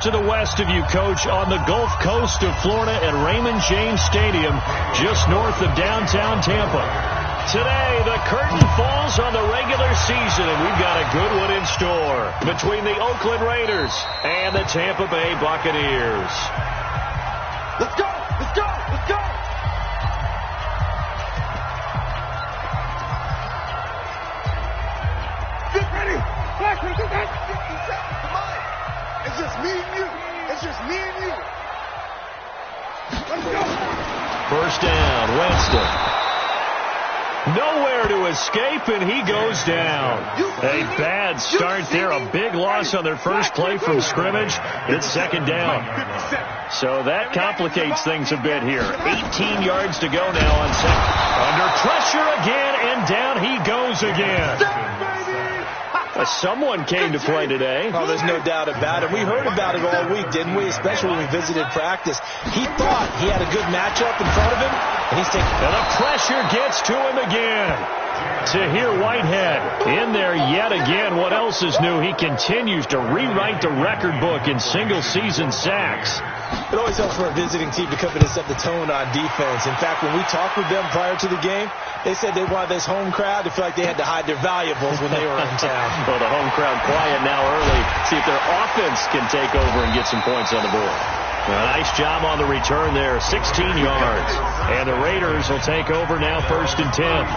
To the west of you, Coach, on the Gulf Coast of Florida at Raymond James Stadium, just north of downtown Tampa. Today, the curtain falls on the regular season, and we've got a good one in store between the Oakland Raiders and the Tampa Bay Buccaneers. Let's go! Let's go! Let's go! Get ready! Come on! It's just me and you. It's just me and you. Let's go. First down, Winston. Nowhere to escape, and he goes down. A bad start there. A big loss on their first play from scrimmage. It's second down. So that complicates things a bit here. 18 yards to go now on second. Under pressure again, and down he goes again. Someone came to play today. Oh, there's no doubt about it. We heard about it all week, didn't we? Especially when we visited practice. He thought he had a good matchup in front of him, and he's taking... And the pressure gets to him again. Tahir Whitehead in there yet again. What else is new? He continues to rewrite the record book in single-season sacks. It always helps for a visiting team to come in and set the tone on defense. In fact, when we talked with them prior to the game, they said they wanted this home crowd to feel like they had to hide their valuables when they were in town. Well, the home crowd quiet now early. See if their offense can take over and get some points on the board. A nice job on the return there, 16 yards. And the Raiders will take over now, 1st and 10.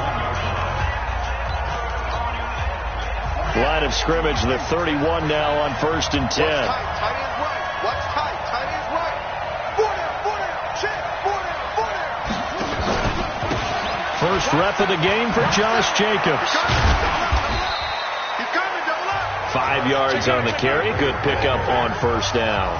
Line of scrimmage, the 31 now on 1st and 10. Tight end right. Watch tight. Tight end right. 4 down. Check. 4 down. First rep of the game for Josh Jacobs. He's coming. Don't look. 5 yards on the carry. Good pickup on first down.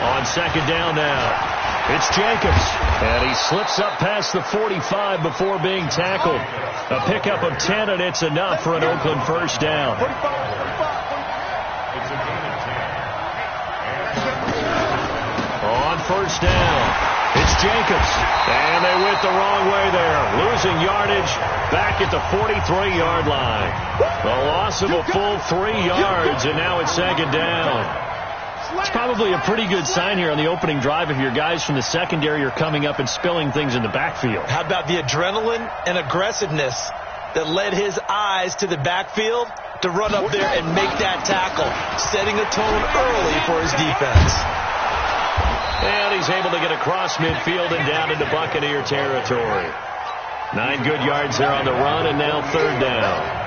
On second down now. It's Jacobs, and he slips up past the 45 before being tackled. A pickup of 10, and it's enough for an Oakland first down. On first down, it's Jacobs, and they went the wrong way there, losing yardage back at the 43-yard line. The loss of a full 3 yards, and now it's second down. It's probably a pretty good sign here on the opening drive if your guys from the secondary are coming up and spilling things in the backfield. How about the adrenaline and aggressiveness that led his eyes to the backfield to run up there and make that tackle, setting a tone early for his defense. And he's able to get across midfield and down into Buccaneer territory. 9 good yards there on the run, and now third down.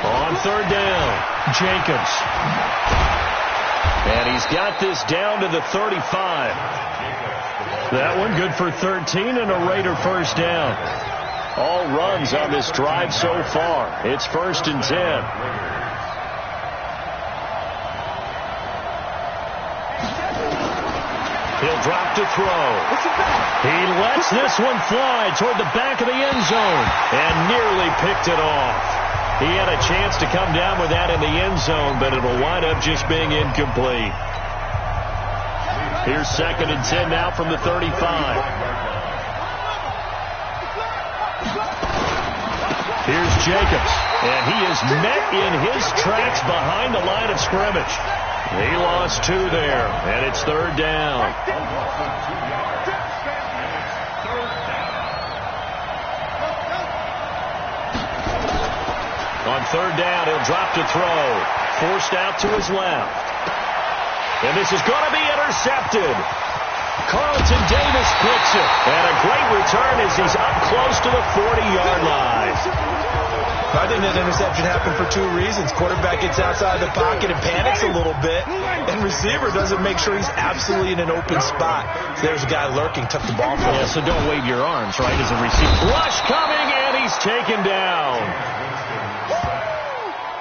On third down, Jacobs. And he's got this down to the 35. That one good for 13 and a Raider first down. All runs on this drive so far. It's 1st and 10. He'll drop to throw. He lets this one fly toward the back of the end zone and nearly picked it off. He had a chance to come down with that in the end zone, but it'll wind up just being incomplete. Here's 2nd and 10 now from the 35. Here's Jacobs, and he is met in his tracks behind the line of scrimmage. He lost 2 there, and it's third down. On third down, he'll drop to throw. Forced out to his left. And this is going to be intercepted. Carlton Davis picks it. And a great return as he's up close to the 40-yard line. I think that interception happened for 2 reasons. Quarterback gets outside the pocket and panics a little bit. And receiver doesn't make sure he's absolutely in an open spot. So there's a guy lurking, took the ball from him. Yeah, so don't wave your arms, right, as a receiver. Rush coming, and he's taken down.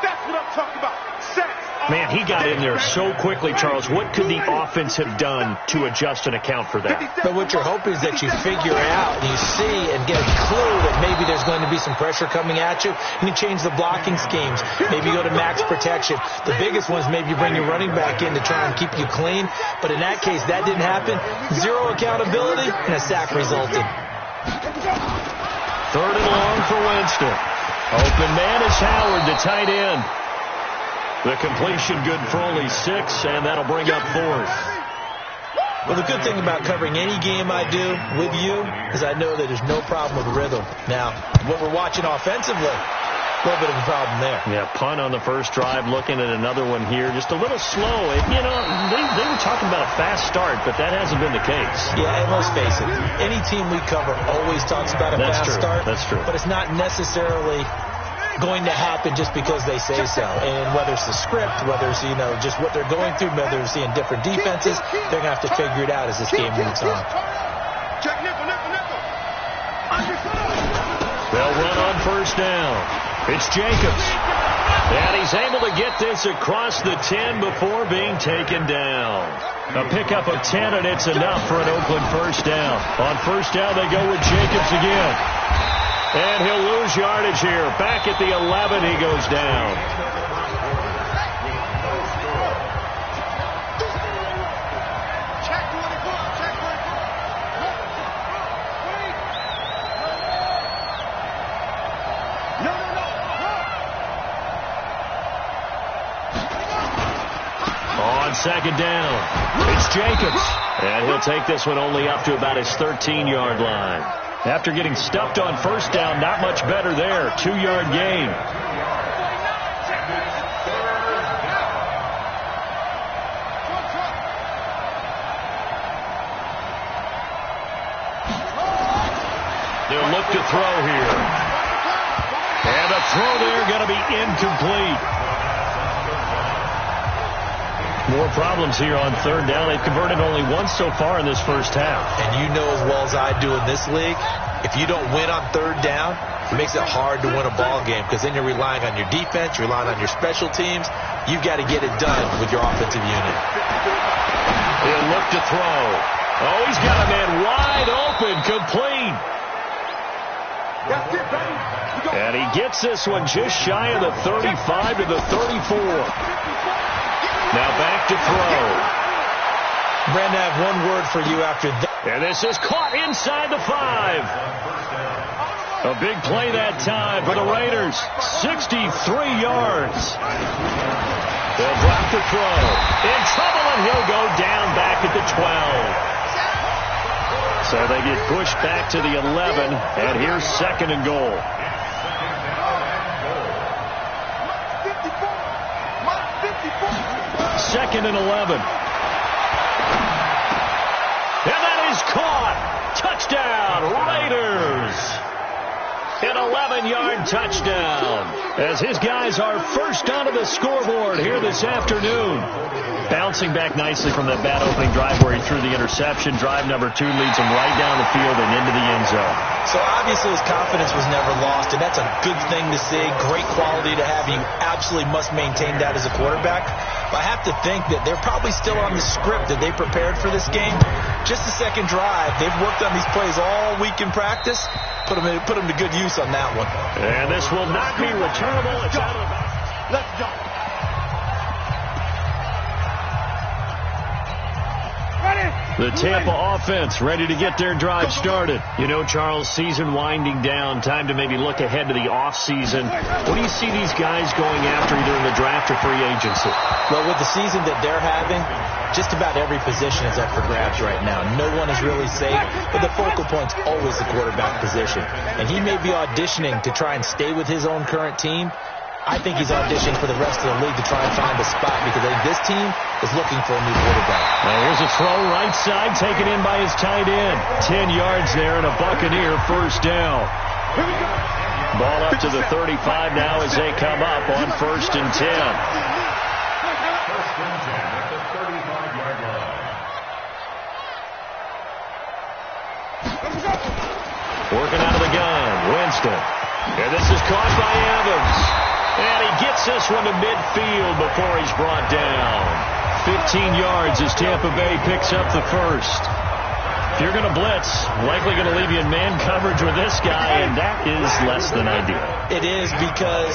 That's what I'm talking about. Sacks. Man, he got in there so quickly, Charles. What could the offense have done to adjust and account for that? But what you're hoping is that you figure out and you see and get a clue that maybe there's going to be some pressure coming at you, and you change the blocking schemes. Maybe you go to max protection. The biggest one is maybe you bring your running back in to try and keep you clean. But in that case, that didn't happen. Zero accountability, and a sack resulted. 3rd and long for Winston. Open man is Howard, the tight end. The completion good for only 6, and that'll bring up 4th. Well, the good thing about covering any game I do with you is I know that there's no problem with rhythm. Now, what we're watching offensively, a little bit of a problem there. Yeah, punt on the first drive, looking at another one here. Just a little slow. You know, they were talking about a fast start, but that hasn't been the case. Yeah, and let's face it, any team we cover always talks about a fast start. That's true. But it's not necessarily going to happen just because they say so. And whether it's the script, whether it's, you know, just what they're going through, whether they're seeing different defenses, they're going to have to figure it out as this game moves on. They'll run on first down. It's Jacobs. And he's able to get this across the 10 before being taken down. A pickup of 10, and it's enough for an Oakland first down. On first down, they go with Jacobs again. And he'll lose yardage here. Back at the 11, he goes down. On second down, it's Jacobs. And he'll take this one only up to about his 13-yard line. After getting stuffed on first down, not much better there. 2-yard gain. They'll look to throw here. And a throw there going to be incomplete. More problems here on third down. They've converted only once so far in this first half. And you know as well as I do in this league, if you don't win on third down, it makes it hard to win a ball game because then you're relying on your defense, you're relying on your special teams. You've got to get it done with your offensive unit. He'll look to throw. Oh, he's got a man wide open, complete. And he gets this one just shy of the 35 to the 34. Now back to throw. Brandon, I have one word for you after that. And this is caught inside the 5. A big play that time for the Raiders. 63 yards. They'll drop the throw. In trouble, and he'll go down back at the 12. So they get pushed back to the 11, and here's 2nd and goal. Second and 11. And that is caught. Touchdown, Raiders. An 11-yard touchdown. As his guys are first onto the scoreboard here this afternoon. Bouncing back nicely from that bad opening drive where he threw the interception. Drive number 2 leads him right down the field and into the end zone. So obviously his confidence was never lost, and that's a good thing to see. Great quality to have. You absolutely must maintain that as a quarterback. But I have to think that they're probably still on the script that they prepared for this game. Just the second drive. They've worked on these plays all week in practice. Put them to good use on that one. And this will not be returnable. It's out of the bounds. Let's go. The Tampa offense ready to get their drive started. You know, Charles, season winding down. Time to maybe look ahead to the offseason. What do you see these guys going after either in the draft or free agency? Well, with the season that they're having, just about every position is up for grabs right now. No one is really safe, but the focal point's always the quarterback position. And he may be auditioning to try and stay with his own current team. I think he's auditioning for the rest of the league to try and find a spot because I think this team is looking for a new quarterback. Now here's a throw right side taken in by his tight end. 10 yards there and a Buccaneer first down. Ball up to the 35 now as they come up on 1st and 10. Working out of the gun, Winston. And this is caught by Evans. And he gets this one to midfield before he's brought down. 15 yards as Tampa Bay picks up the first. If you're going to blitz, likely going to leave you in man coverage with this guy, and that is less than ideal. It is, because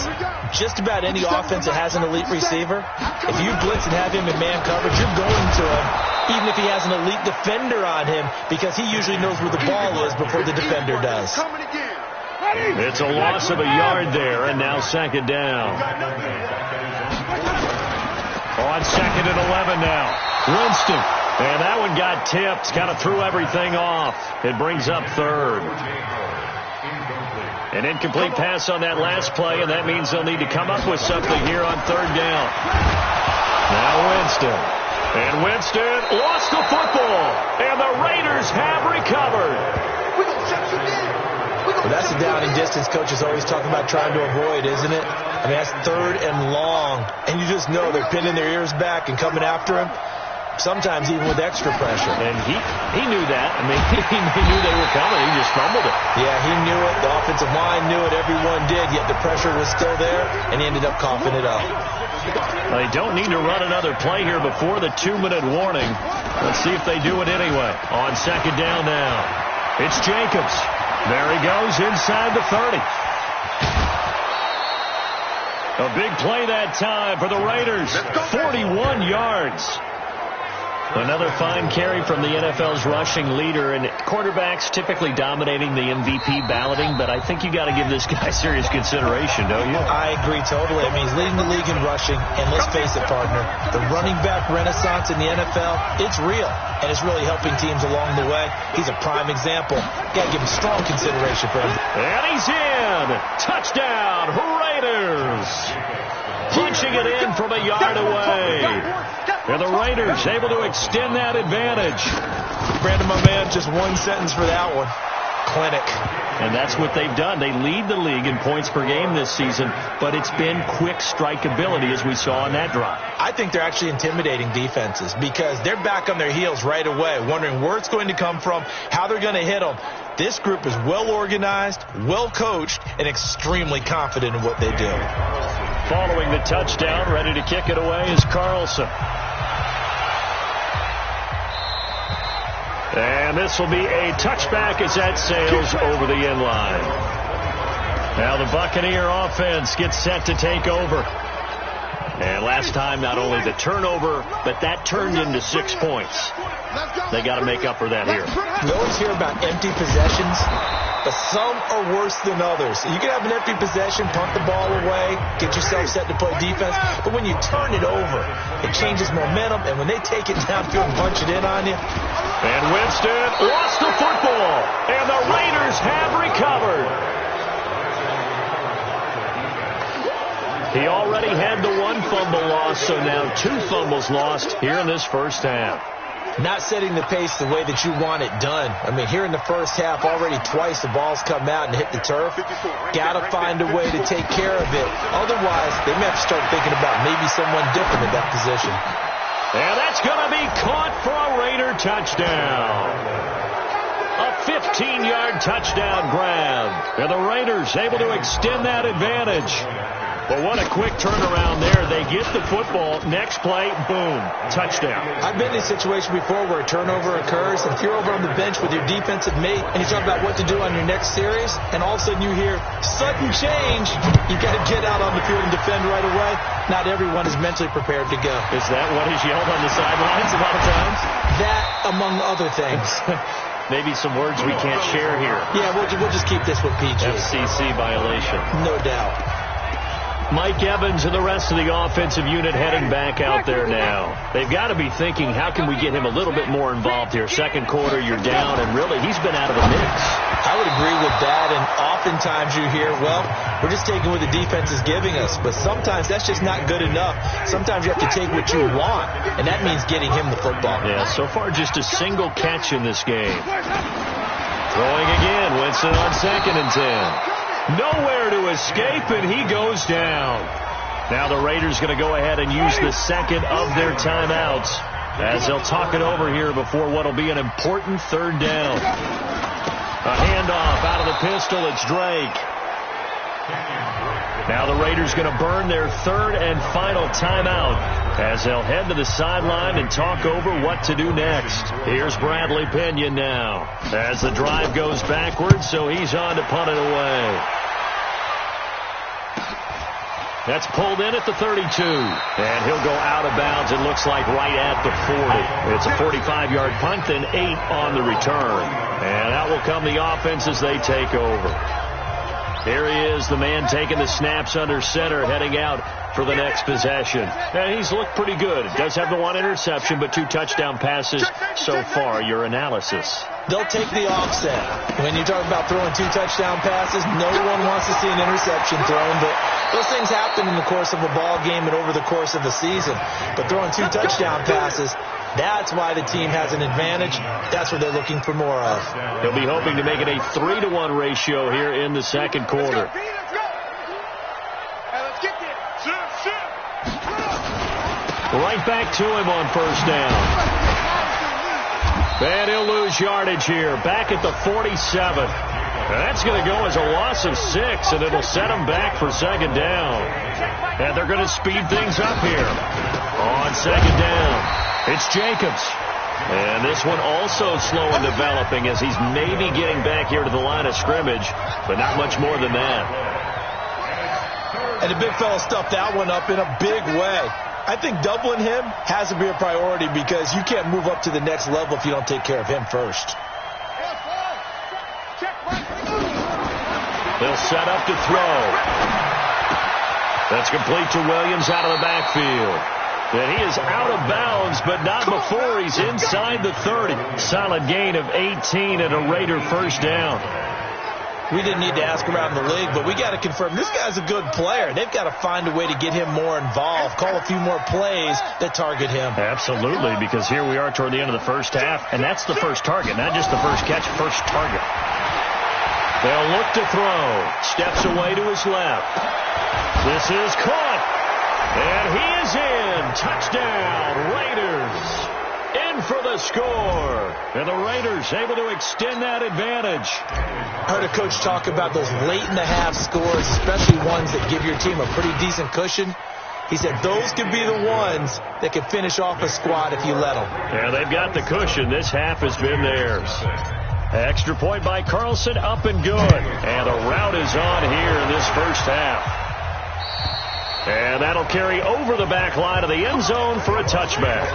just about any offense that has an elite receiver, if you blitz and have him in man coverage, you're going to him, even if he has an elite defender on him, because he usually knows where the ball is before the defender does. It's a loss of a yard there, and now second down. On second and 11 now. Winston. And that one got tipped, kind of threw everything off. It brings up third. An incomplete pass on that last play, and that means they'll need to come up with something here on third down. Now Winston. And Winston lost the football, and the Raiders have recovered. Well, that's the down and distance coaches always talking about trying to avoid, isn't it? I mean, that's third and long, and you just know they're pinning their ears back and coming after him. Sometimes even with extra pressure. And he knew that. I mean, he knew they were coming. He just fumbled it. Yeah, he knew it. The offensive line knew it. Everyone did, yet the pressure was still there, and he ended up coughing it up. They don't need to run another play here before the 2-minute warning. Let's see if they do it anyway. On second down now. It's Jacobs. There he goes inside the 30. A big play that time for the Raiders. 41 yards. Another fine carry from the NFL's rushing leader, and quarterbacks typically dominating the MVP balloting, but I think you got to give this guy serious consideration, don't you? I agree totally. I mean, he's leading the league in rushing, and let's face it, partner, the running back renaissance in the NFL, it's real, and it's really helping teams along the way. He's a prime example. Got to give him strong consideration for him. And he's in. Touchdown, Raiders. Punching it in from a yard away. And the Raiders able to extend that advantage. Brandon, my man, just one sentence for that one. Clinic. And that's what they've done. They lead the league in points per game this season, but it's been quick strike ability as we saw on that drive. I think they're actually intimidating defenses because they're back on their heels right away, wondering where it's going to come from, how they're going to hit them. This group is well organized, well coached, and extremely confident in what they do. Following the touchdown, ready to kick it away is Carlson. And this will be a touchback as that sails over the end line. Now the Buccaneer offense gets set to take over. And last time, not only the turnover, but that turned into 6 points. They got to make up for that here. You always hear about empty possessions, but some are worse than others. You can have an empty possession, punt the ball away, get yourself set to play defense, but when you turn it over, it changes momentum, and when they take it downfield and punch it in on you. And Winston lost the football, and the Raiders have recovered. He already had the one fumble loss, so now 2 fumbles lost here in this first half. Not setting the pace the way that you want it done. I mean, here in the first half, already twice the ball's come out and hit the turf. Got to find a way to take care of it. Otherwise, they may have to start thinking about maybe someone different in that position. And that's going to be caught for a Raider touchdown. A 15-yard touchdown grab. And the Raiders able to extend that advantage. But what a quick turnaround there. They get the football. Next play, boom, touchdown. I've been in a situation before where a turnover occurs, and if you're over on the bench with your defensive mate and you talk about what to do on your next series, and all of a sudden you hear sudden change, you got to get out on the field and defend right away. Not everyone is mentally prepared to go. Is that what is yelled on the sidelines a lot of times? That, among other things. Maybe some words we can't share here. Yeah, we'll just keep this with PG. FCC violation. No doubt. Mike Evans and the rest of the offensive unit heading back out there now. They've got to be thinking, how can we get him a little bit more involved here? Second quarter, you're down, and really, he's been out of the mix. I would agree with that, and oftentimes you hear, well, we're just taking what the defense is giving us, but sometimes that's just not good enough. Sometimes you have to take what you want, and that means getting him the football. Yeah, so far just a single catch in this game. Throwing again, Winston on 2nd and 10. Nowhere to escape, and he goes down. Now the Raiders going to go ahead and use the second of their timeouts as they'll talk it over here before what will be an important third down. A handoff out of the pistol. It's Drake. Now the Raiders going to burn their third and final timeout as they'll head to the sideline and talk over what to do next. Here's Bradley Pinion now as the drive goes backwards, so he's on to punt it away. That's pulled in at the 32. And he'll go out of bounds, it looks like, right at the 40. It's a 45-yard punt, then 8 on the return. And out will come the offense as they take over. Here he is, the man taking the snaps under center, heading out for the next possession. And he's looked pretty good. Does have the 1 interception, but 2 touchdown passes so far. Your analysis? They'll take the offset. When you talk about throwing 2 touchdown passes, no one wants to see an interception thrown, but those things happen in the course of a ball game and over the course of the season. But throwing 2 touchdown passes, that's why the team has an advantage. That's what they're looking for more of. They'll be hoping to make it a 3-to-1 ratio here in the second quarter. Right back to him on first down. And he'll lose yardage here. Back at the 47. And that's going to go as a loss of 6, and it'll set them back for second down. And they're going to speed things up here. On second down, it's Jacobs. And this one also slow in developing as he's maybe getting back here to the line of scrimmage, but not much more than that. And the big fella stuffed that one up in a big way. I think doubling him has to be a priority because you can't move up to the next level if you don't take care of him first. They'll set up to throw. That's complete to Williams out of the backfield. And he is out of bounds, but not before he's inside the 30. Solid gain of 18 and a Raider first down. We didn't need to ask around the league, but we got to confirm this guy's a good player. They've got to find a way to get him more involved, call a few more plays that target him. Absolutely, because here we are toward the end of the first half, and that's the first target, not just the first catch, first target. They'll look to throw. Steps away to his left. This is caught. And he is in. Touchdown, Raiders. In for the score. And the Raiders able to extend that advantage. I heard a coach talk about those late-in-the-half scores, especially ones that give your team a pretty decent cushion. He said those could be the ones that could finish off a squad if you let them. Yeah, they've got the cushion. This half has been theirs. Extra point by Carlson, up and good. And the route is on here in this first half. And that'll carry over the back line of the end zone for a touchback.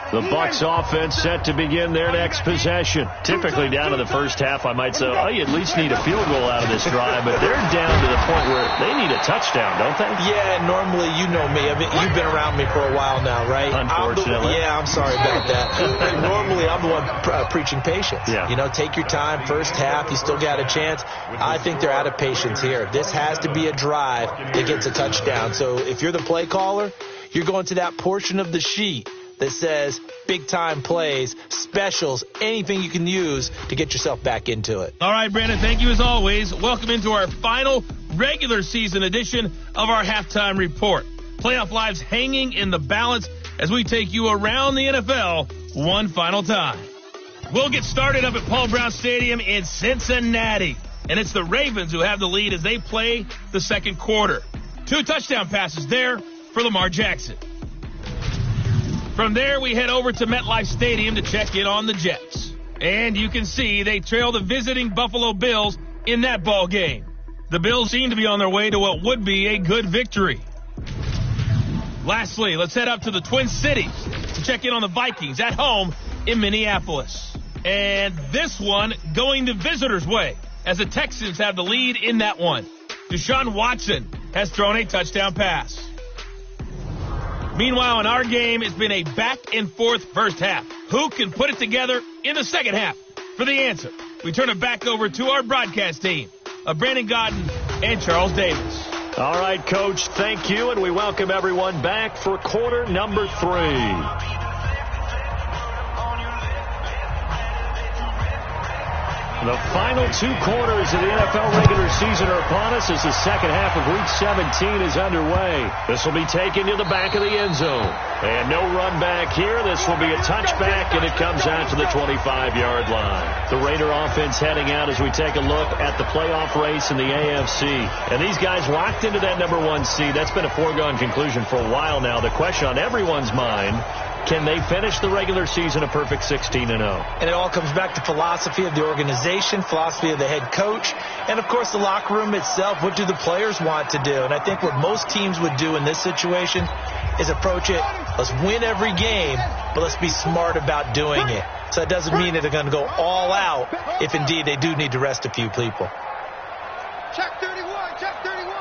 The Bucs offense set to begin their next possession. Typically down to the first half, I might say, oh, you at least need a field goal out of this drive, but they're down to the point where they need a touchdown, don't they? Yeah, normally, you know me. I mean, you've been around me for a while now, right? Unfortunately. I'm sorry about that. Normally, I'm the one preaching patience. Yeah. You know, take your time. First half, you still got a chance. I think they're out of patience here. This has to be a drive that gets a touchdown. So if you're the play caller, you're going to that portion of the sheet that says big-time plays, specials, anything you can use to get yourself back into it. All right, Brandon, thank you as always. Welcome into our final regular season edition of our halftime report. Playoff lives hanging in the balance as we take you around the NFL one final time. We'll get started up at Paul Brown Stadium in Cincinnati. And it's the Ravens who have the lead as they play the second quarter. 2 touchdown passes there for Lamar Jackson. From there, we head over to MetLife Stadium to check in on the Jets. And you can see they trail the visiting Buffalo Bills in that ball game. The Bills seem to be on their way to what would be a good victory. Lastly, let's head up to the Twin Cities to check in on the Vikings at home in Minneapolis. And this one going the visitors' way as the Texans have the lead in that one. Deshaun Watson has thrown a touchdown pass. Meanwhile, in our game, it's been a back-and-forth first half. Who can put it together in the second half? For the answer, we turn it back over to our broadcast team of Brandon Godden and Charles Davis. All right, Coach, thank you, and we welcome everyone back for quarter number 3. The final 2 quarters of the NFL regular season are upon us as the second half of Week 17 is underway. This will be taken to the back of the end zone. And no run back here. This will be a touchback, and it comes out to the 25-yard line. The Raider offense heading out as we take a look at the playoff race in the AFC. And these guys locked into that number 1 seed. That's been a foregone conclusion for a while now. The question on everyone's mind, can they finish the regular season a perfect 16-0? And it all comes back to philosophy of the organization, philosophy of the head coach, and, of course, the locker room itself. What do the players want to do? And I think what most teams would do in this situation is approach it, let's win every game, but let's be smart about doing it. So that doesn't mean that they're going to go all out if, indeed, they do need to rest a few people. Check 31, check 31.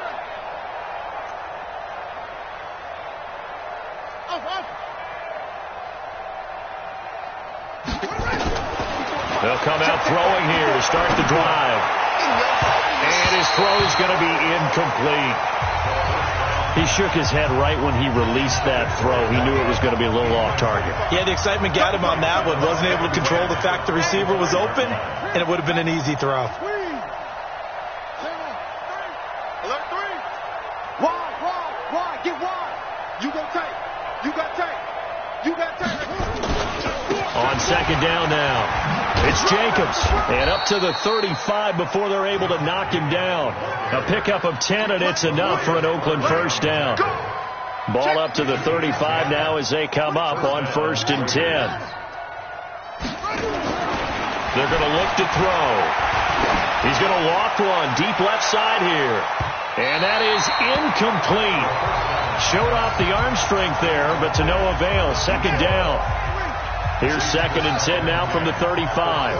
They'll come out throwing here to start the drive. And his throw's going to be incomplete. He shook his head right when he released that throw. He knew it was going to be a little off target. Yeah, the excitement got him on that one. Wasn't able to control the fact the receiver was open, and it would have been an easy throw. Alert 3. Wide. Get wide. You go tight. You got tight. You got tight. On second down now. It's Jacobs, and up to the 35 before they're able to knock him down. A pickup of 10, and it's enough for an Oakland first down. Ball up to the 35 now as they come up on 1st and 10. They're going to look to throw. He's going to loft one deep left side here. And that is incomplete. Showed off the arm strength there, but to no avail. Second down. Here's 2nd and 10 now from the 35.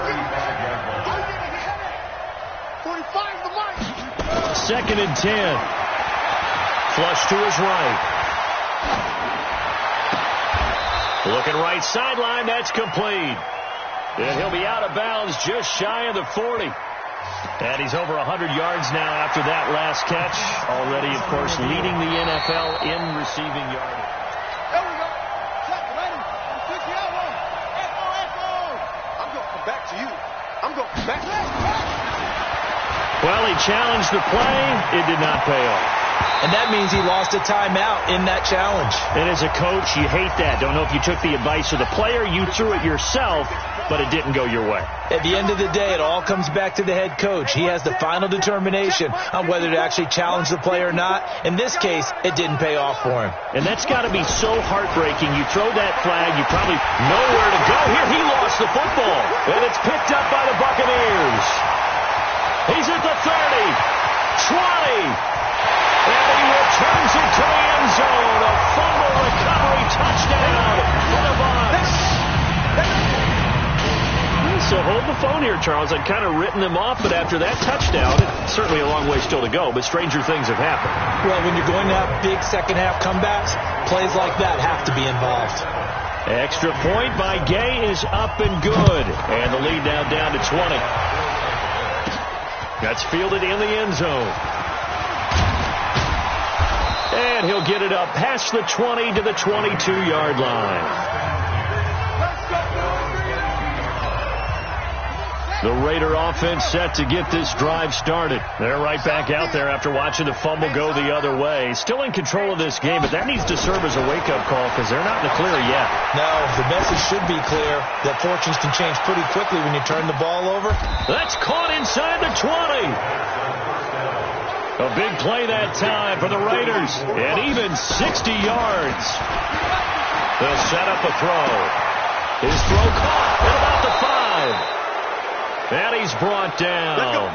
2nd and 10. Flush to his right. Looking right sideline. That's complete. And he'll be out of bounds just shy of the 40. And he's over 100 yards now after that last catch. Already, of course, leading the NFL in receiving yardage. There we go. Check, ready. Switch the elbow. Echo. I'm going to come back to you. I'm going to come back. Well, he challenged the play. It did not pay off. And that means he lost a timeout in that challenge. And as a coach, you hate that. Don't know if you took the advice of the player. You threw it yourself, but it didn't go your way. At the end of the day, it all comes back to the head coach. He has the final determination on whether to actually challenge the play or not. In this case, it didn't pay off for him. And that's got to be so heartbreaking. You throw that flag, you probably know where to go. Here, he lost the football. And it's picked up by the Buccaneers. He's at the 30, 20. And he returns it to the end zone. A fumble recovery touchdown for the Bucs. So hold the phone here, Charles. I'd kind of written them off, but after that touchdown, it's certainly a long way still to go, but stranger things have happened. Well, when you're going to have big second-half comebacks, plays like that have to be involved. Extra point by Gay is up and good. And the lead now down to 20. That's fielded in the end zone. And he'll get it up past the 20 to the 22-yard line. The Raider offense set to get this drive started. They're right back out there after watching the fumble go the other way. Still in control of this game, but that needs to serve as a wake-up call because they're not in the clear yet. No, the message should be clear that fortunes can change pretty quickly when you turn the ball over. That's caught inside the 20. A big play that time for the Raiders. And even 60 yards. They'll set up a throw. His throw caught at about the 5. And he's brought down.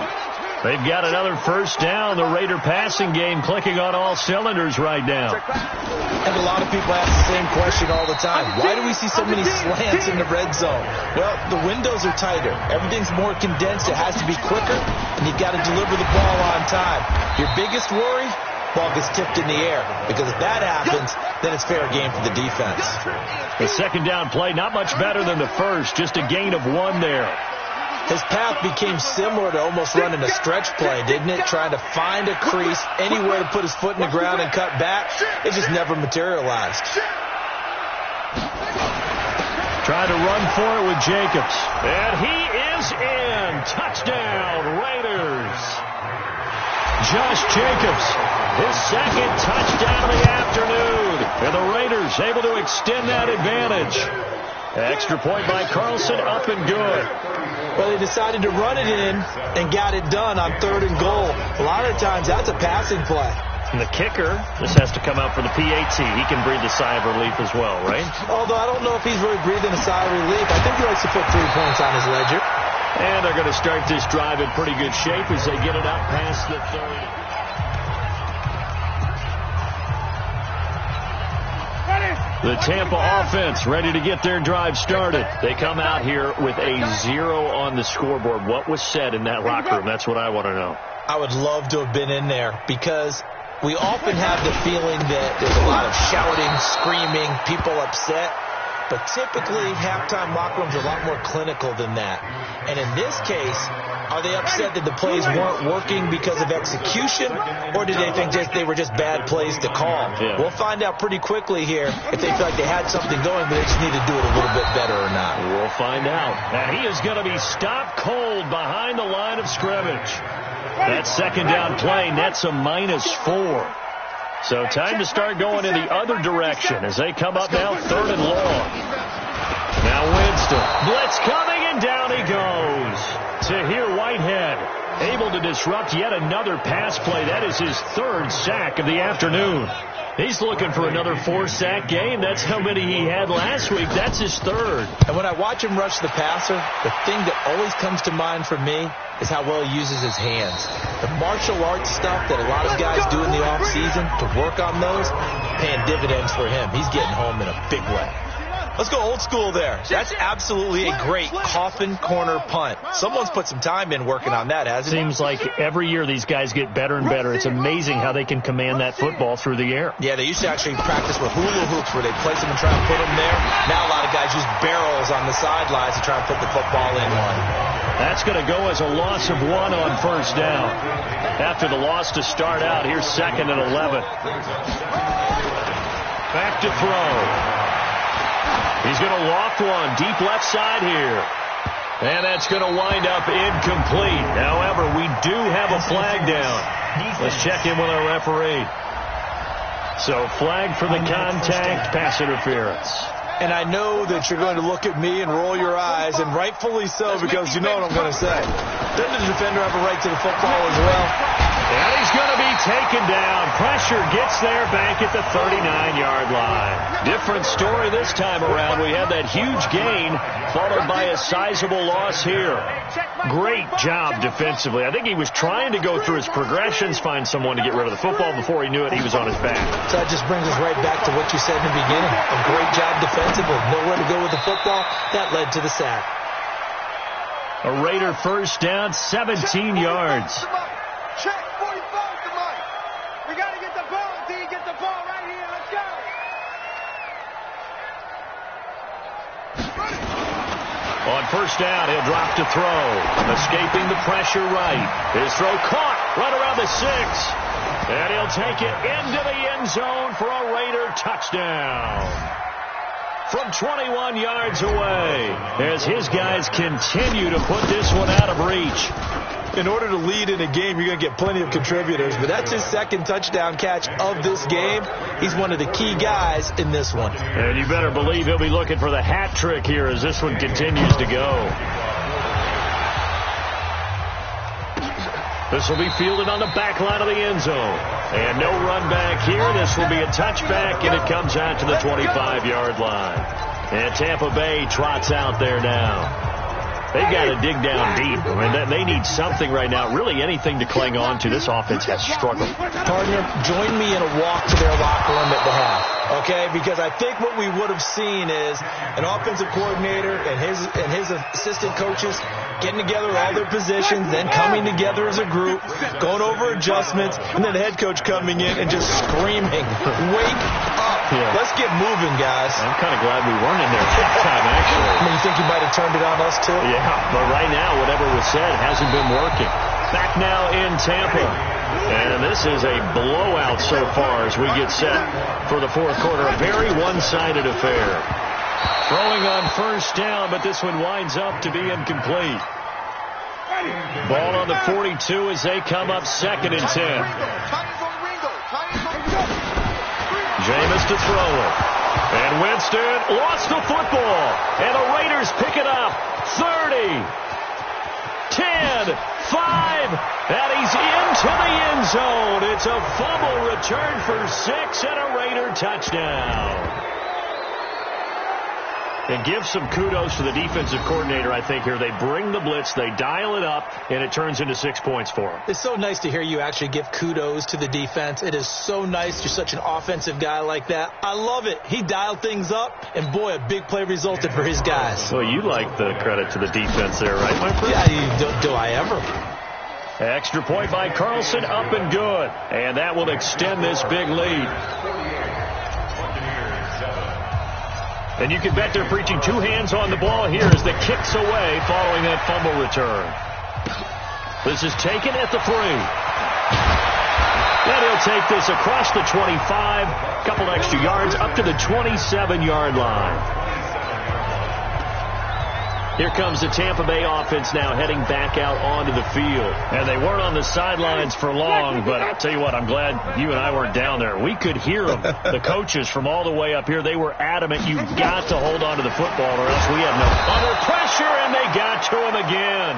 They've got another first down. The Raider passing game clicking on all cylinders right now. And a lot of people ask the same question all the time. Why do we see so many slants in the red zone? Well, the windows are tighter. Everything's more condensed. It has to be quicker, and you've got to deliver the ball on time. Your biggest worry? Ball gets tipped in the air. Because if that happens, then it's fair game for the defense. The second down play, not much better than the first. Just a gain of 1 there. His path became similar to almost running a stretch play, didn't it? Trying to find a crease, anywhere to put his foot in the ground and cut back. It just never materialized. Trying to run for it with Jacobs. And he is in. Touchdown, Raiders. Josh Jacobs, his second touchdown of the afternoon. And the Raiders able to extend that advantage. Extra point by Carlson, up and good. Well, they decided to run it in and got it done on 3rd and goal. A lot of times that's a passing play. And the kicker, this has to come out for the PAT. He can breathe a sigh of relief as well, right? Although I don't know if he's really breathing a sigh of relief. I think he likes to put 3 points on his ledger. And they're going to start this drive in pretty good shape as they get it out past the 30. The Tampa offense ready to get their drive started. They come out here with a 0 on the scoreboard. What was said in that locker room? That's what I want to know. I would love to have been in there because we often have the feeling that there's a lot of shouting, screaming, people upset. But typically, halftime locker rooms are a lot more clinical than that. And in this case, are they upset that the plays weren't working because of execution, or did they think they were just bad plays to call? Yeah. We'll find out pretty quickly here if they feel like they had something going, but they just need to do it a little bit better or not. We'll find out. And he is going to be stopped cold behind the line of scrimmage. That second down play nets a -4. So time to start going in the other direction as they come up now 3rd and long. Now Winston. Blitz coming, and down he goes. Tahir Whitehead able to disrupt yet another pass play. That is his 3rd sack of the afternoon. He's looking for another 4-sack game. That's how many he had last week. That's his 3rd. And when I watch him rush the passer, the thing that always comes to mind for me is how well he uses his hands. The martial arts stuff that a lot of guys do in the offseason to work on those, paying dividends for him. He's getting home in a big way. Let's go old school there. That's absolutely a great coffin corner punt. Someone's put some time in working on that, hasn't it? Seems like every year these guys get better and better. It's amazing how they can command that football through the air. Yeah, they used to actually practice with hula hoops where they place them and try and put them there. Now a lot of guys use barrels on the sidelines to try and put the football in one. That's going to go as a loss of 1 on 1st down. After the loss to start out, here's 2nd and 11. Back to throw. He's going to loft one deep left side here. And that's going to wind up incomplete. However, we do have a flag down. Let's check in with our referee. So flag for the contact, pass interference. And I know that you're going to look at me and roll your eyes, and rightfully so, because you know what I'm going to say. Doesn't the defender have a right to the football as well? And he's going to be taken down. Pressure gets there back at the 39-yard line. Different story this time around. We had that huge gain followed by a sizable loss here. Great job defensively. I think he was trying to go through his progressions, find someone to get rid of the football. Before he knew it, he was on his back. So that just brings us right back to what you said in the beginning. A great job defensively. Nowhere to go with the football. That led to the sack. A Raider 1st down, 17 yards. Check 45 tonight. We got to get the ball, D. Get the ball right here. Let's go. On 1st down, he'll drop to throw. Escaping the pressure right. His throw caught right around the 6. And he'll take it into the end zone for a Raider touchdown. From 21 yards away, as his guys continue to put this one out of reach. In order to lead in a game, you're going to get plenty of contributors, but that's his 2nd touchdown catch of this game. He's one of the key guys in this one. And you better believe he'll be looking for the hat trick here as this one continues to go. This will be fielded on the back line of the end zone. And no run back here. This will be a touchback, and it comes out to the 25-yard line. And Tampa Bay trots out there now. They've got to dig down deep. I mean, they need something right now, really anything to cling on to. This offense has struggled. Partner, join me in a walk to their locker room at the half, okay? Because I think what we would have seen is an offensive coordinator and his assistant coaches getting together all their positions, then coming together as a group, going over adjustments, and then the head coach coming in and just screaming, wake up. Yeah. Let's get moving, guys. I'm kind of glad we weren't in there that time, actually. I mean, you think you might have turned it on us, too? Yeah, but right now, whatever was said hasn't been working. Back now in Tampa. And this is a blowout so far as we get set for the 4th quarter. A very one-sided affair. Throwing on first down, but this one winds up to be incomplete. Ball on the 42 as they come up 2nd and 10. Jameis to throw it. And Winston lost the football. And the Raiders pick it up. 30, 10, 5, and he's into the end zone. It's a fumble return for 6 and a Raider touchdown. And give some kudos to the defensive coordinator, I think, here. They bring the blitz, they dial it up, and it turns into 6 points for them. It's so nice to hear you actually give kudos to the defense. It is so nice. You're such an offensive guy like that. I love it. He dialed things up, and boy, a big play resulted for his guys. Well, you like the credit to the defense there, right, my friend? Yeah, do I ever? Extra point by Carlson, up and good. And that will extend this big lead. And you can bet they're preaching 2 hands on the ball here as the kick's away following that fumble return. This is taken at the 3. And he'll take this across the 25, couple extra yards up to the 27-yard line. Here comes the Tampa Bay offense now heading back out onto the field. And they weren't on the sidelines for long, but I'll tell you what, I'm glad you and I weren't down there. We could hear them, the coaches from all the way up here. They were adamant, you've got to hold on to the football or else we have no under pressure, and they got to him again.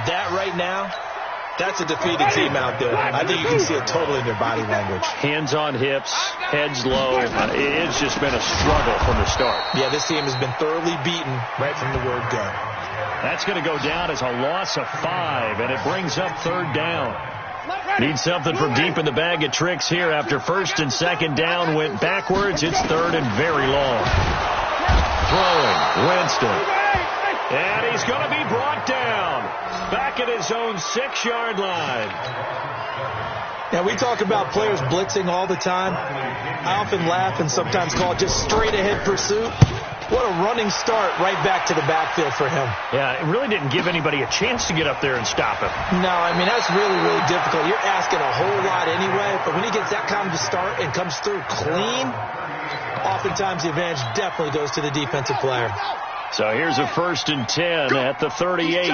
That right now, that's a defeated team out there. I think you can see it totally in their body language. Hands on hips, heads low. It's just been a struggle from the start. Yeah, this team has been thoroughly beaten right from the word go. That's going to go down as a loss of 5, and it brings up 3rd down. Need something from deep in the bag of tricks here. After 1st and 2nd down went backwards, it's 3rd and very long. Throwing, Winston. And he's going to be brought down back at his own 6-yard line. Now, we talk about players blitzing all the time. I often laugh and sometimes call it just straight-ahead pursuit. What a running start right back to the backfield for him. Yeah, it really didn't give anybody a chance to get up there and stop him. No, I mean, that's really, really difficult. You're asking a whole lot anyway, but when he gets that kind of a start and comes through clean, oftentimes the advantage definitely goes to the defensive player. So here's a 1st and 10 at the 38.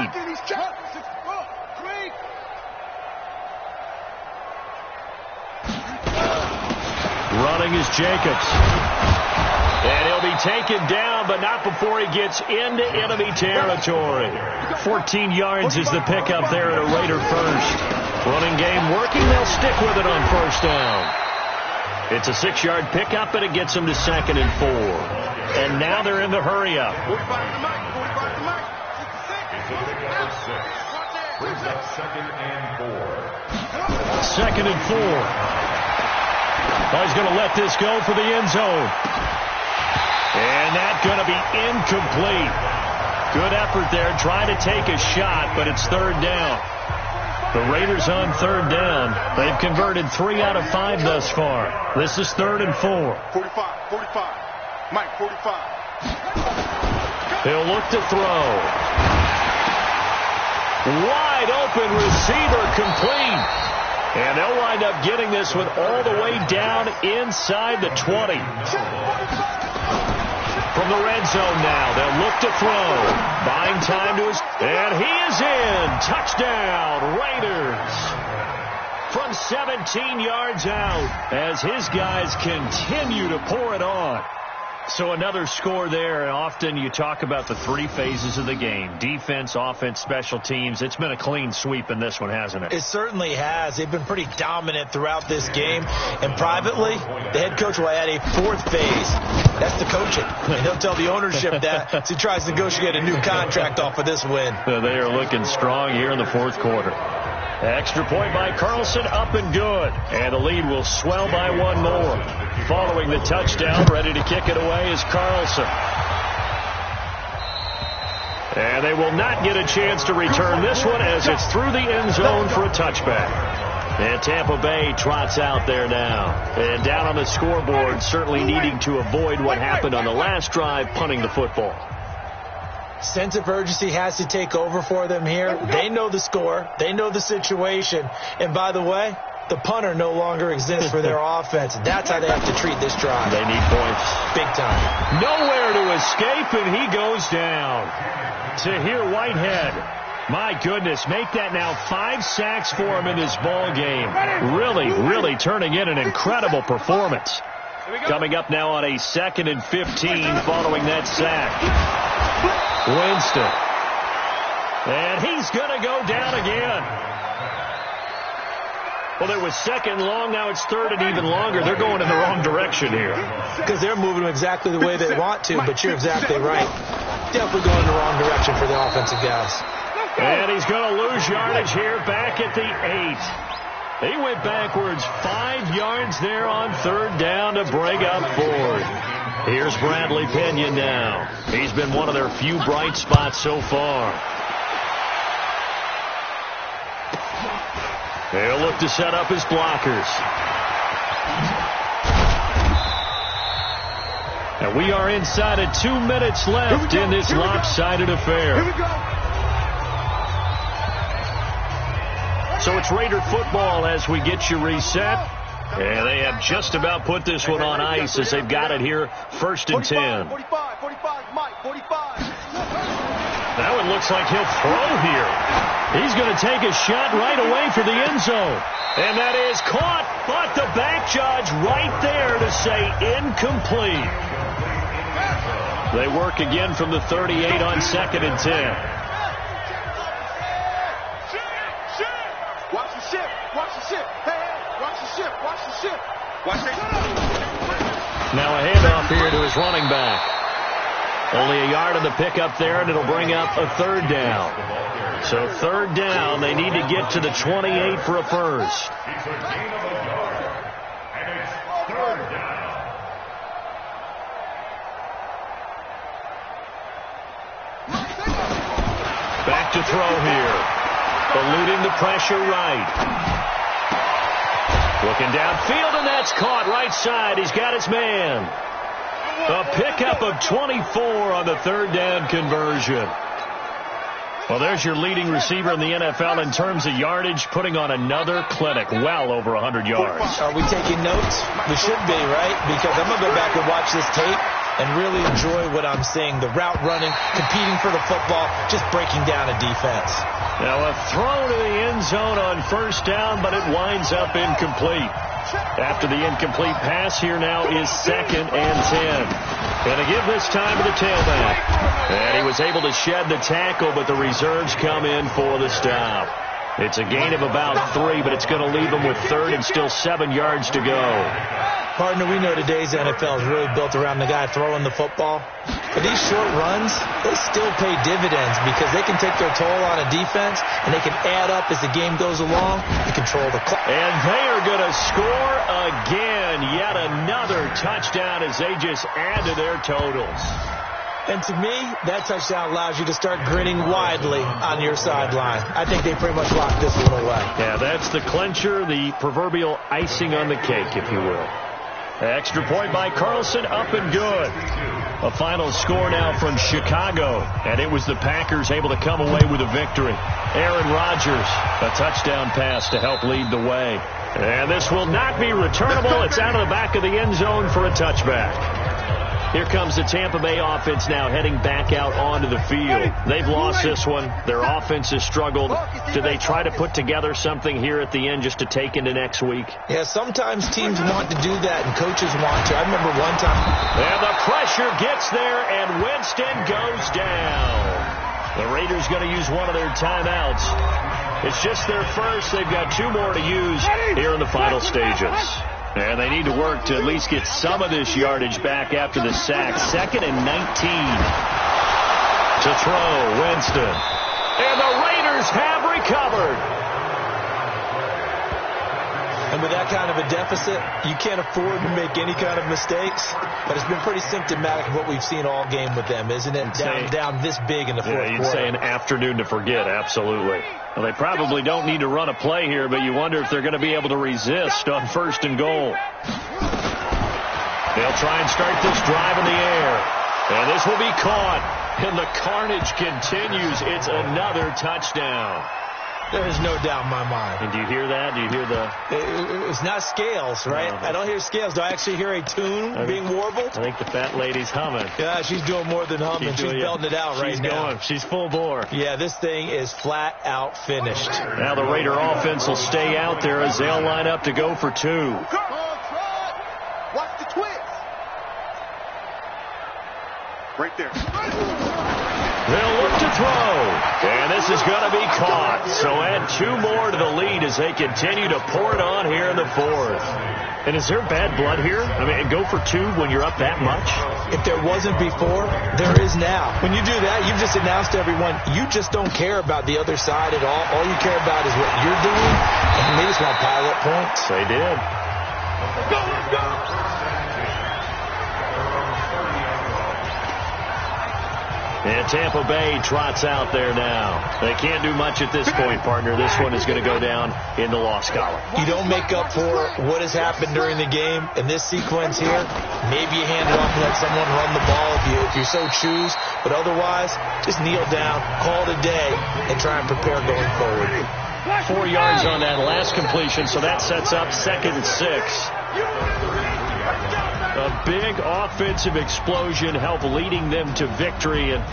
Running is Jacobs. And he'll be taken down, but not before he gets into enemy territory. 14 yards is the pickup there at a Raider first. Running game working. They'll stick with it on 1st down. It's a 6-yard pickup, and it gets them to 2nd and 4. And now they're in the hurry-up. 2nd and 4. Oh, he's going to let this go for the end zone. And that's going to be incomplete. Good effort there, trying to take a shot, but it's 3rd down. The Raiders on 3rd down. They've converted 3 out of 5 thus far. This is 3rd and 4. 45. Mike, 45. He'll look to throw. Wide open receiver complete. And they'll wind up getting this one all the way down inside the 20. From the red zone now, they'll look to throw. Buying time to his... And he is in. Touchdown, Raiders. From 17 yards out as his guys continue to pour it on. So another score there, and often you talk about the 3 phases of the game. Defense, offense, special teams. It's been a clean sweep in this one, hasn't it? It certainly has. They've been pretty dominant throughout this game. And privately, the head coach will add a 4th phase. That's the coaching. And he'll tell the ownership that as he tries to negotiate a new contract off of this win. They are looking strong here in the 4th quarter. Extra point by Carlson, up and good. And the lead will swell by 1 more. Following the touchdown, ready to kick it away is Carlson. And they will not get a chance to return this one as it's through the end zone for a touchback. And Tampa Bay trots out there now. And down on the scoreboard, certainly needing to avoid what happened on the last drive, punting the football. Sense of urgency has to take over for them here. They know the score. They know the situation. And by the way, The punter no longer exists for their offense. That's how they have to treat this drive. They need points. Big time. Nowhere to escape, and he goes down. Tahir Whitehead. My goodness, make that now 5 sacks for him in this ball game. Really turning in an incredible performance. Coming up now on a 2nd and 15 following that sack. Winston. And he's going to go down again. Well, there was 2nd long, now it's 3rd and even longer. They're going in the wrong direction here. Because they're moving exactly the way they want to, but you're exactly right. Definitely going in the wrong direction for the offensive guys. And he's going to lose yardage here back at the 8. He went backwards 5 yards there on 3rd down to bring up 4th. Here's Bradley Pinion now. He's been one of their few bright spots so far. They'll look to set up his blockers. And we are inside of 2 minutes left in this lopsided affair. Here we go. So it's Raider football as we get you reset. And they have just about put this one on ice as they've got it here, 1st and 10. 45, Mike, 45. That one looks like he'll throw here. He's going to take a shot right away for the end zone. And that is caught, but the back judge right there to say incomplete. They work again from the 38 on 2nd and 10. Watch the ship. Watch the ship. Hey, watch the ship. Watch the ship. Watch it. Now a handoff here to his running back. Only a yard on the pickup there, and it'll bring up a 3rd down. So 3rd down, they need to get to the 28 for a first. Back to throw here. Eluding the pressure right. Looking downfield, and that's caught right side. He's got his man. A pickup of 24 on the 3rd down conversion. Well, there's your leading receiver in the NFL in terms of yardage, putting on another clinic, well over 100 yards. Are we taking notes? We should be, right? Because I'm going to go back and watch this tape and really enjoy what I'm seeing. The route running, competing for the football, just breaking down a defense. Now a throw to the end zone on 1st down, but it winds up incomplete. After the incomplete pass, here now is 2nd and 10. Going to give this time to the tailback. And he was able to shed the tackle, but the reserves come in for the stop. It's a gain of about 3, but it's going to leave them with 3rd and still 7 yards to go. Partner, we know today's NFL is really built around the guy throwing the football. But these short runs, they still pay dividends because they can take their toll on a defense, and they can add up as the game goes along and control the clock. And they are going to score again. Yet another touchdown as they just add to their totals. And to me, that touchdown allows you to start grinning widely on your sideline. I think they pretty much locked this one away. Yeah, that's the clincher, the proverbial icing on the cake, if you will. Extra point by Carlson, up and good. A final score now from Chicago, and it was the Packers able to come away with a victory. Aaron Rodgers, a touchdown pass to help lead the way. And this will not be returnable. It's out of the back of the end zone for a touchback. Here comes the Tampa Bay offense now heading back out onto the field. They've lost this one. Their offense has struggled. Do they try to put together something here at the end just to take into next week? Yeah, sometimes teams want to do that and coaches want to. I remember one time. And the pressure gets there, and Winston goes down. The Raiders going to use one of their timeouts. It's just their first. They've got 2 more to use here in the final stages. And they need to work to at least get some of this yardage back after the sack. 2nd and 19 to throw. Winston. And the Raiders have recovered. And with that kind of a deficit, you can't afford to make any kind of mistakes. But it's been pretty symptomatic of what we've seen all game with them, isn't it? Down this big in the fourth quarter. You'd say an afternoon to forget, absolutely. Well, they probably don't need to run a play here, but you wonder if they're going to be able to resist on 1st and goal. They'll try and start this drive in the air. And this will be caught. And the carnage continues. It's another touchdown. There's no doubt in my mind. And do you hear that? Do you hear the... It's not scales, right? No, I don't hear scales. Do I actually hear a tune being warbled? I think the fat lady's humming. Yeah, she's doing more than humming. She's belting it out right now. She's full bore. Yeah, this thing is flat out finished. Now the Raider offense will stay out there as they'll line up to go for 2. Watch the twist. Right there. They'll look to throw, and this is going to be caught. So add 2 more to the lead as they continue to pour it on here in the 4th. And is there bad blood here? I mean, go for 2 when you're up that much? If there wasn't before, there is now. When you do that, you've just announced to everyone, you just don't care about the other side at all. All you care about is what you're doing, and they just want to pile up points. They did. Let's go. And Tampa Bay trots out there now. They can't do much at this point, partner. This one is going to go down in the loss column. You don't make up for what has happened during the game in this sequence here. Maybe you hand it off and let someone run the ball if you so choose. But otherwise, just kneel down, call it a day, and try and prepare going forward. 4 yards on that last completion, so that sets up 2nd and 6. A big offensive explosion helped leading them to victory. And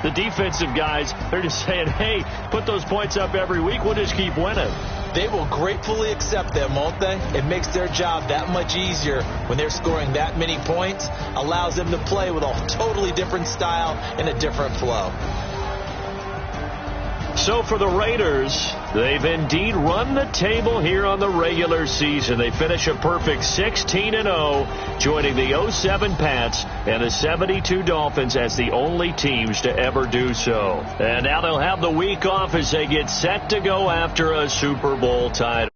the defensive guys, they're just saying, hey, put those points up every week. We'll just keep winning. They will gratefully accept them, won't they? It makes their job that much easier when they're scoring that many points. Allows them to play with a totally different style and a different flow. So for the Raiders, they've indeed run the table here on the regular season. They finish a perfect 16-0, joining the 07 Pats and the 72 Dolphins as the only teams to ever do so. And now they'll have the week off as they get set to go after a Super Bowl title.